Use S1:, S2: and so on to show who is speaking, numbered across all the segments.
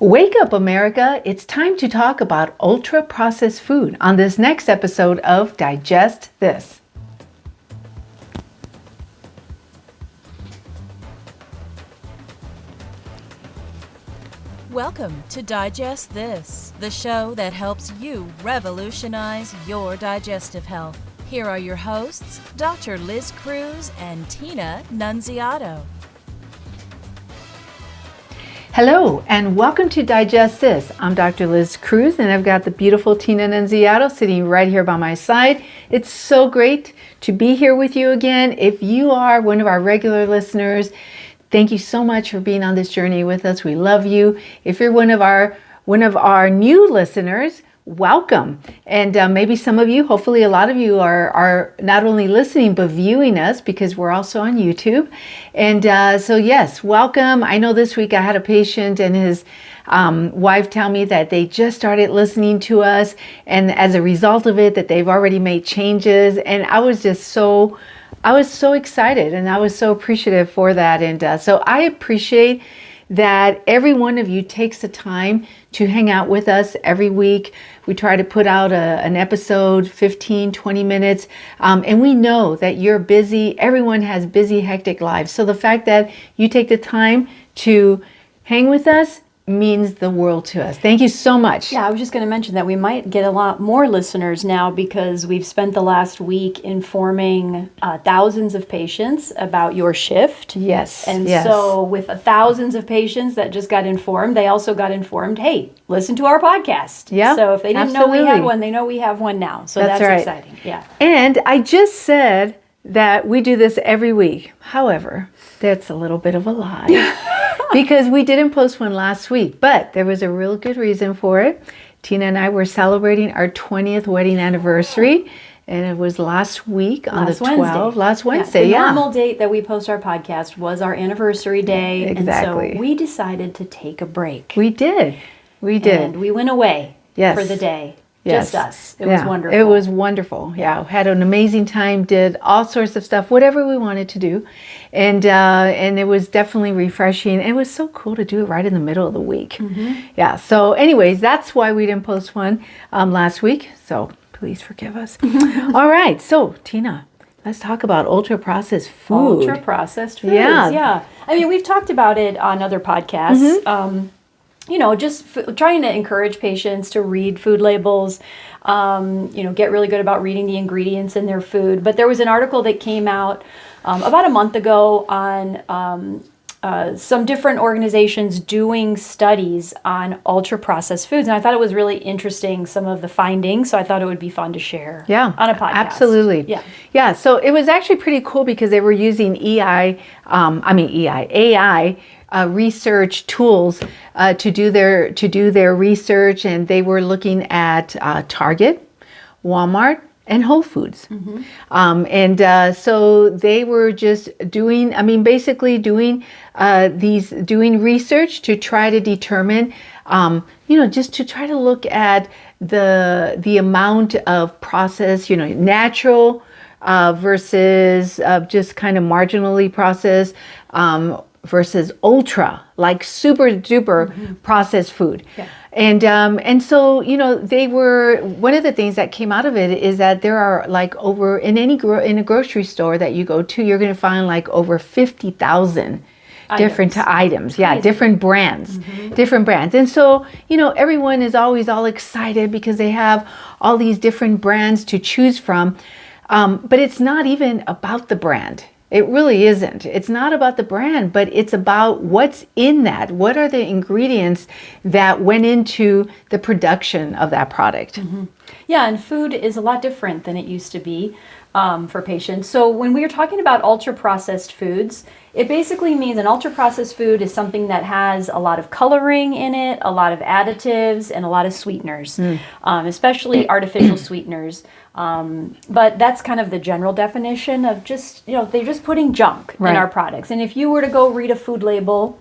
S1: Wake up, America. It's time to talk about ultra-processed food on this next episode of Digest This.
S2: Welcome to Digest This, the show that helps you revolutionize your digestive health. Here are your hosts, Dr. Liz Cruz and Tina Nunziato.
S1: Hello, and welcome to Digest This. I'm Dr. Liz Cruz, and I've got the beautiful Tina Nunziato sitting right here by my side. It's so great to be here with you again. If you are one of our regular listeners, thank you so much for being on this journey with us. We love you. If you're one of our new listeners, welcome. And maybe some of you, hopefully a lot of you are not only listening, but viewing us because we're also on YouTube. And so yes, welcome. I know this week I had a patient and his wife tell me that they just started listening to us. And as a result of it, that they've already made changes. And I was so excited and I was so appreciative for that. And so I appreciate that every one of you takes the time to hang out with us every week. We try to put out an episode, 15, 20 minutes. And we know that you're busy. Everyone has busy, hectic lives. So the fact that you take the time to hang with us means the world to us. Thank you so much.
S3: Yeah, I was just going to mention that we might get a lot more listeners now because we've spent the last week informing thousands of patients about your shift.
S1: Yes.
S3: And so with thousands of patients that just got informed, they also got informed, hey, listen to our podcast.
S1: Yeah.
S3: So if they didn't know we had one, they know we have one now. So that's
S1: right.
S3: Exciting. Yeah.
S1: And I just said that we do this every week. However, that's a little bit of a lie. Because we didn't post one last week, but there was a real good reason for it. Tina and I were celebrating our 20th wedding anniversary, and it was last week on the 12th. Last Wednesday,
S3: The normal date that we post our podcast was our anniversary day.
S1: Exactly.
S3: And so we decided to take a break.
S1: We did. And
S3: we went away for the day.
S1: Yes.
S3: Just us. It was wonderful.
S1: It was wonderful. Yeah. Had an amazing time, did all sorts of stuff, whatever we wanted to do. And it was definitely refreshing. It was so cool to do it right in the middle of the week. Mm-hmm. Yeah. So anyways, that's why we didn't post one last week. So please forgive us. All right. So Tina, let's talk about ultra-processed food.
S3: Ultra-processed foods. Yeah. I mean, we've talked about it on other podcasts. Mm-hmm. Just trying to encourage patients to read food labels, get really good about reading the ingredients in their food. But there was an article that came out about a month ago on some different organizations doing studies on ultra-processed foods. And I thought it was really interesting, some of the findings. So I thought it would be fun to share on a podcast.
S1: Absolutely. Yeah. So it was actually pretty cool because they were using AI research tools to do their research, and they were looking at Target, Walmart, and Whole Foods. Mm-hmm. So they were just doing research to try to determine, just to try to look at the amount of processed, natural versus just kind of marginally processed, versus ultra, like super duper processed food. Yeah. And so, they were, one of the things that came out of it is that there are like over, in a grocery store that you go to, you're going to find like over 50,000 different items. Yeah. Different brands. And so, everyone is always all excited because they have all these different brands to choose from. But it's not even about the brand. It really isn't. It's not about the brand, but it's about what's in that. What are the ingredients that went into the production of that product? Mm-hmm.
S3: Yeah, and food is a lot different than it used to be for patients. So when we are talking about ultra-processed foods, it basically means an ultra-processed food is something that has a lot of coloring in it, a lot of additives, and a lot of sweeteners, especially artificial sweeteners. But that's kind of the general definition of just, they're just putting junk in our products. And if you were to go read a food label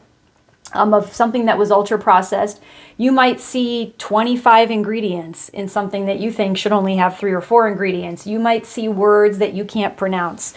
S3: of something that was ultra processed, you might see 25 ingredients in something that you think should only have 3 or 4 ingredients. You might see words that you can't pronounce.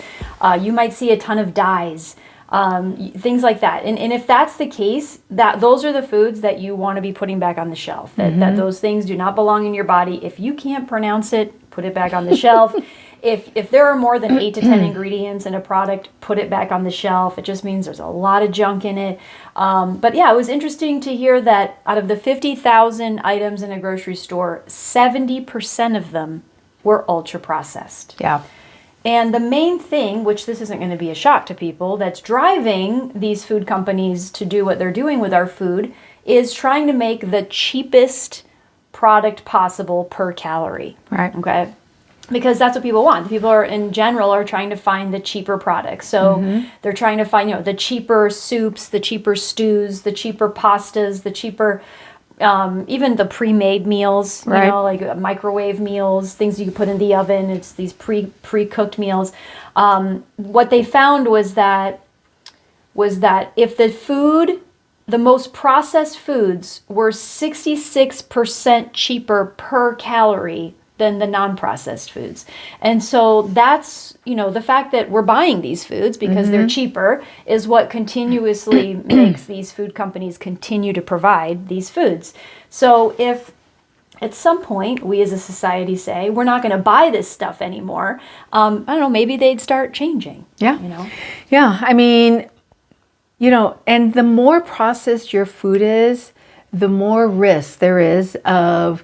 S3: You might see a ton of dyes. things like that. And if that's the case, that those are the foods that you want to be putting back on the shelf. That those things do not belong in your body. If you can't pronounce it, put it back on the shelf. If there are more than 8 to 10 ingredients in a product, put it back on the shelf. It just means there's a lot of junk in it. But yeah, it was interesting to hear that out of the 50,000 items in a grocery store, 70% of them were ultra processed.
S1: Yeah.
S3: And the main thing, which this isn't going to be a shock to people, that's driving these food companies to do what they're doing with our food is trying to make the cheapest product possible per calorie.
S1: Right.
S3: Okay. Because that's what people want. People are, in general, are trying to find the cheaper products. So they're trying to find, the cheaper soups, the cheaper stews, the cheaper pastas, the cheaper, even the pre-made meals,
S1: right.
S3: Like microwave meals, things you can put in the oven. It's these pre-cooked meals. What they found was that if the most processed foods were 66% cheaper per calorie than the non-processed foods. And so that's, the fact that we're buying these foods because they're cheaper is what continuously makes these food companies continue to provide these foods. So if at some point we as a society say, we're not going to buy this stuff anymore, I don't know, maybe they'd start changing.
S1: Yeah. Yeah. I mean, and the more processed your food is, the more risk there is of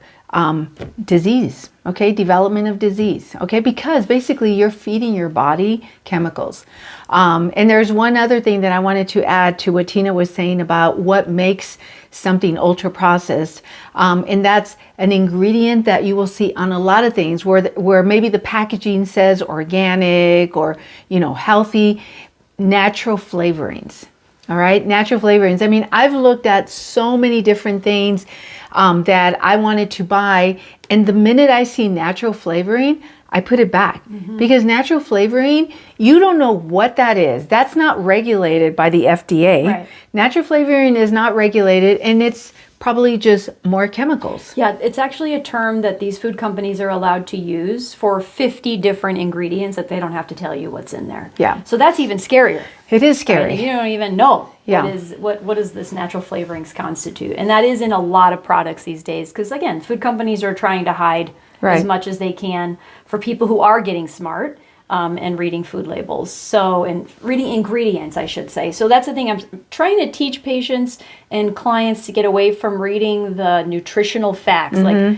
S1: disease, okay, development of disease, okay, because basically you're feeding your body chemicals. And there's one other thing that I wanted to add to what Tina was saying about what makes something ultra processed, and that's an ingredient that you will see on a lot of things where maybe the packaging says organic or healthy, natural flavorings. All right, natural flavorings. I mean, I've looked at so many different things that I wanted to buy, and the minute I see natural flavoring, I put it back because natural flavoring, you don't know what that is. That's not regulated by the FDA.
S3: Right.
S1: Natural flavoring is not regulated, and it's probably just more chemicals.
S3: Yeah, it's actually a term that these food companies are allowed to use for 50 different ingredients that they don't have to tell you what's in there.
S1: Yeah.
S3: So that's even scarier.
S1: It is scary.
S3: You don't even know
S1: Yeah.
S3: what does this natural flavorings constitute. And that is in a lot of products these days because, again, food companies are trying to hide as much as they can for people who are getting smart and reading food labels. And reading ingredients, I should say. So that's the thing. I'm trying to teach patients and clients to get away from reading the nutritional facts, like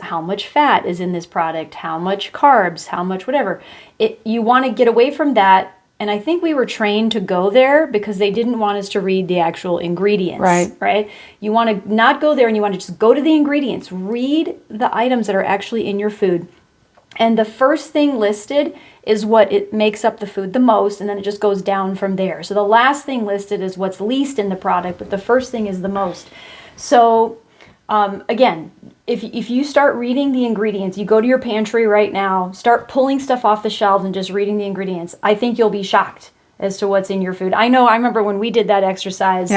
S3: how much fat is in this product, how much carbs, how much whatever. You want to get away from that. And I think we were trained to go there because they didn't want us to read the actual ingredients. Right? You want to not go there, and you want to just go to the ingredients. Read the items that are actually in your food. And the first thing listed is what it makes up the food the most, and then it just goes down from there. So the last thing listed is what's least in the product, but the first thing is the most. So again, if you start reading the ingredients, you go to your pantry right now, start pulling stuff off the shelves and just reading the ingredients, I think you'll be shocked as to what's in your food. I remember when we did that exercise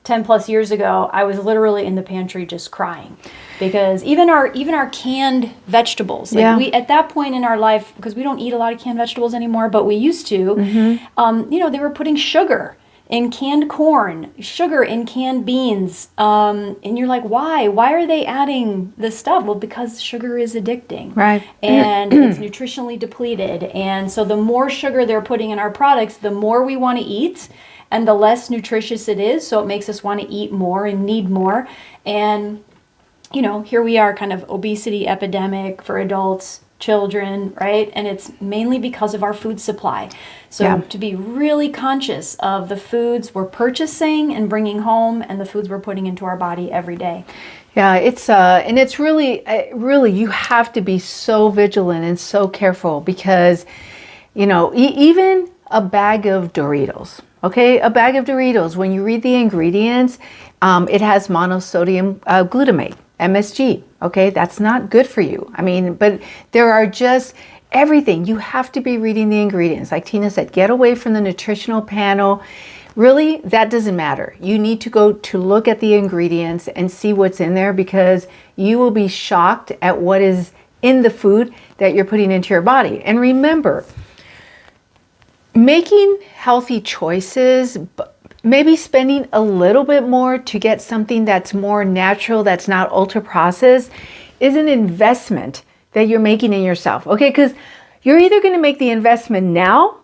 S3: 10 plus years ago, I was literally in the pantry just crying. Because even our canned vegetables, we at that point in our life, because we don't eat a lot of canned vegetables anymore, but we used to, they were putting sugar in canned corn, sugar in canned beans, and you're like, why? Why are they adding this stuff? Well, because sugar is addicting,
S1: right?
S3: And it's nutritionally depleted, and so the more sugar they're putting in our products, the more we want to eat, and the less nutritious it is. So it makes us want to eat more and need more, and here we are, kind of obesity epidemic for adults, children, right? And it's mainly because of our food supply. So to be really conscious of the foods we're purchasing and bringing home and the foods we're putting into our body every day.
S1: Yeah, it's really, you have to be so vigilant and so careful because, even a bag of Doritos, okay? A bag of Doritos, when you read the ingredients, it has monosodium glutamate. MSG, okay, that's not good for you. I mean, but there are just everything. You have to be reading the ingredients. Like Tina said, get away from the nutritional panel. Really, that doesn't matter. You need to go to look at the ingredients and see what's in there because you will be shocked at what is in the food that you're putting into your body. And remember, making healthy choices, maybe spending a little bit more to get something that's more natural, that's not ultra processed, is an investment that you're making in yourself. Okay, because you're either going to make the investment now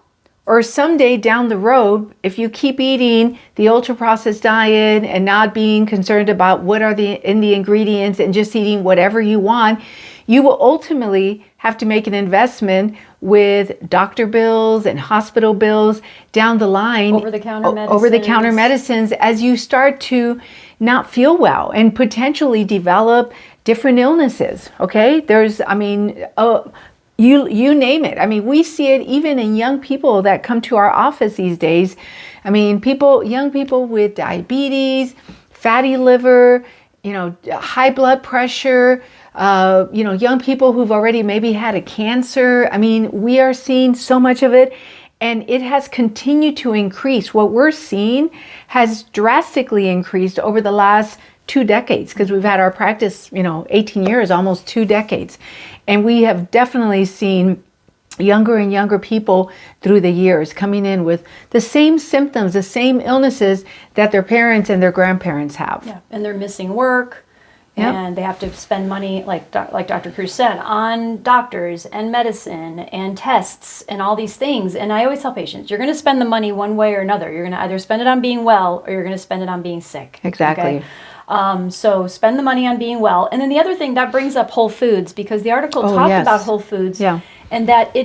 S1: or someday down the road. If you keep eating the ultra processed diet and not being concerned about what are in the ingredients and just eating whatever you want, you will ultimately have to make an investment with doctor bills and hospital bills down the line. Over-the-counter medicines as you start to not feel well and potentially develop different illnesses. Okay, you name it. I mean, we see it even in young people that come to our office these days. I mean, young people with diabetes, fatty liver, high blood pressure, young people who've already maybe had a cancer. I mean, we are seeing so much of it, and it has continued to increase. What we're seeing has drastically increased over the last 2 decades, because we've had our practice, 18 years, almost 2 decades. And we have definitely seen younger and younger people through the years coming in with the same symptoms, the same illnesses that their parents and their grandparents have.
S3: Yeah, and they're missing work. Yep. And they have to spend money, like Dr. Cruz said, on doctors and medicine and tests and all these things. And I always tell patients, you're going to spend the money one way or another. You're going to either spend it on being well or you're going to spend it on being sick.
S1: Exactly.
S3: Okay? So spend the money on being well. And then the other thing, that brings up Whole Foods, because the article talked about Whole Foods.
S1: Yeah.
S3: And that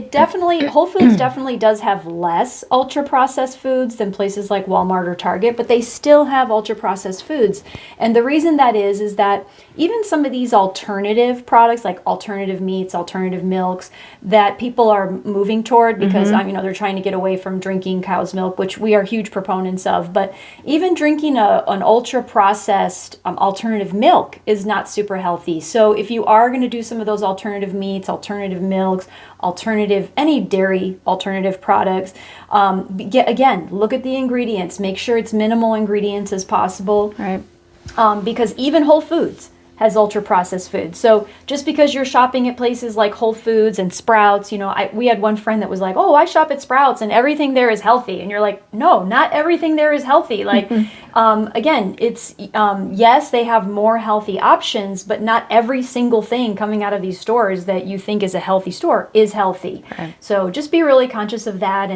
S3: Whole Foods definitely does have less ultra-processed foods than places like Walmart or Target, but they still have ultra-processed foods. And the reason that is that even some of these alternative products, like alternative meats, alternative milks, that people are moving toward because, they're trying to get away from drinking cow's milk, which we are huge proponents of. But even drinking an ultra-processed alternative milk is not super healthy. So if you are going to do some of those alternative meats, alternative milks, any dairy alternative products, again, look at the ingredients. Make sure it's minimal ingredients as possible.
S1: Right.
S3: Because even Whole Foods has ultra-processed food. So just because you're shopping at places like Whole Foods and Sprouts, we had one friend that was like, oh, I shop at Sprouts and everything there is healthy. And you're like, no, not everything there is healthy. Like, again, it's, yes, they have more healthy options, but not every single thing coming out of these stores that you think is a healthy store is healthy.
S1: Right.
S3: So just be really conscious of that.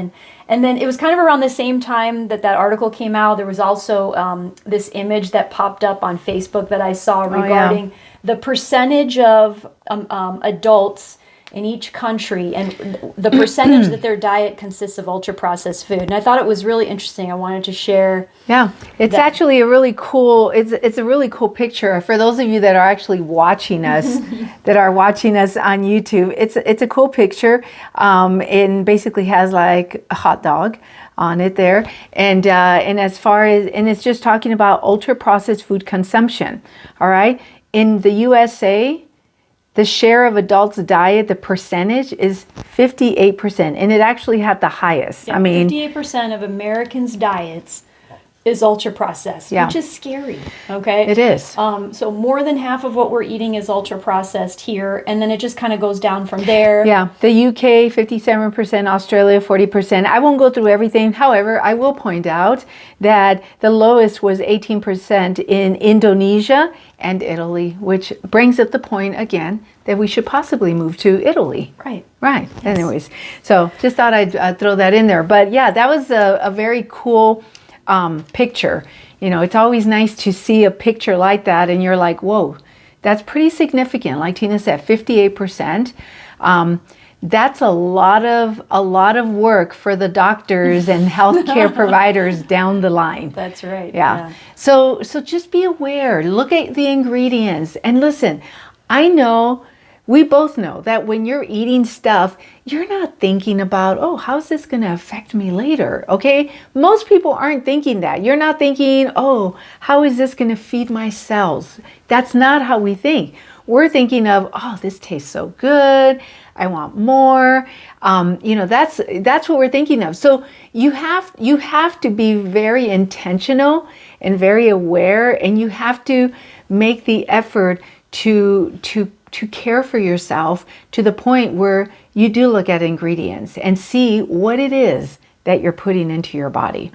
S3: And then it was kind of around the same time that article came out. There was also this image that popped up on Facebook that I saw regarding the percentage of adults in each country and the percentage that their diet consists of ultra-processed food. And I thought it was really interesting. I wanted to share.
S1: Yeah, it's actually a really cool, it's a really cool picture. For those of you that are actually watching us, that are watching us on YouTube, it's a cool picture. It basically has like a hot dog on it there. And it's just talking about ultra-processed food consumption, all right? In the USA, the share of adults' diet, the percentage is 58%, and it actually had the highest.
S3: Yeah, 58% of Americans' diets is ultra-processed, which is scary, okay?
S1: It is.
S3: So more than half of what we're eating is ultra-processed here, and then it just kind of goes down from there.
S1: Yeah, the UK, 57%, Australia, 40%. I won't go through everything. However, I will point out that the lowest was 18% in Indonesia and Italy, which brings up the point again that we should possibly move to Italy.
S3: Right.
S1: Right.
S3: Yes.
S1: Anyways, so just thought I'd throw that in there. But yeah, that was a very cool picture. It's always nice to see a picture like that and you're like, whoa, that's pretty significant. Like Tina said, 58%. That's a lot of work for the doctors and healthcare providers down the line.
S3: That's right.
S1: Yeah. So just be aware, look at the ingredients and listen. We both know that when you're eating stuff, you're not thinking about, oh, how's this going to affect me later? Okay. Most people aren't thinking that. You're not thinking, oh, how is this going to feed my cells? That's not how we think. We're thinking of, oh, this tastes so good. I want more. That's what we're thinking of. So you have to be very intentional and very aware, and you have to make the effort to care for yourself to the point where you do look at ingredients and see what it is that you're putting into your body.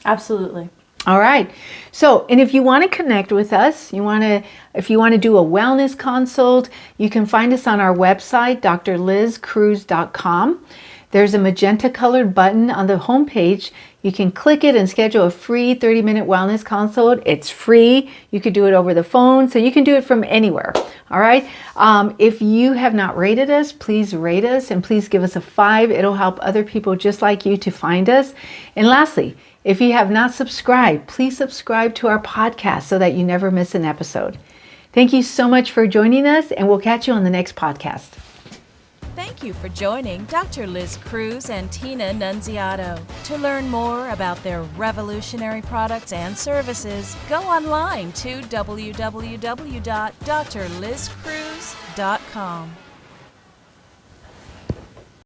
S3: Absolutely.
S1: All right. So, and if you want to connect with us, if you want to do a wellness consult, you can find us on our website, drlizcruz.com. There's a magenta colored button on the homepage. You can click it and schedule a free 30-minute wellness consult. It's free. You could do it over the phone, so you can do it from anywhere. All right. If you have not rated us, please rate us and please give us a 5. It'll help other people just like you to find us. And lastly, if you have not subscribed, please subscribe to our podcast so that you never miss an episode. Thank you so much for joining us, and we'll catch you on the next podcast.
S2: Thank you for joining Dr. Liz Cruz and Tina Nunziato. To learn more about their revolutionary products and services, go online to www.drlizcruz.com.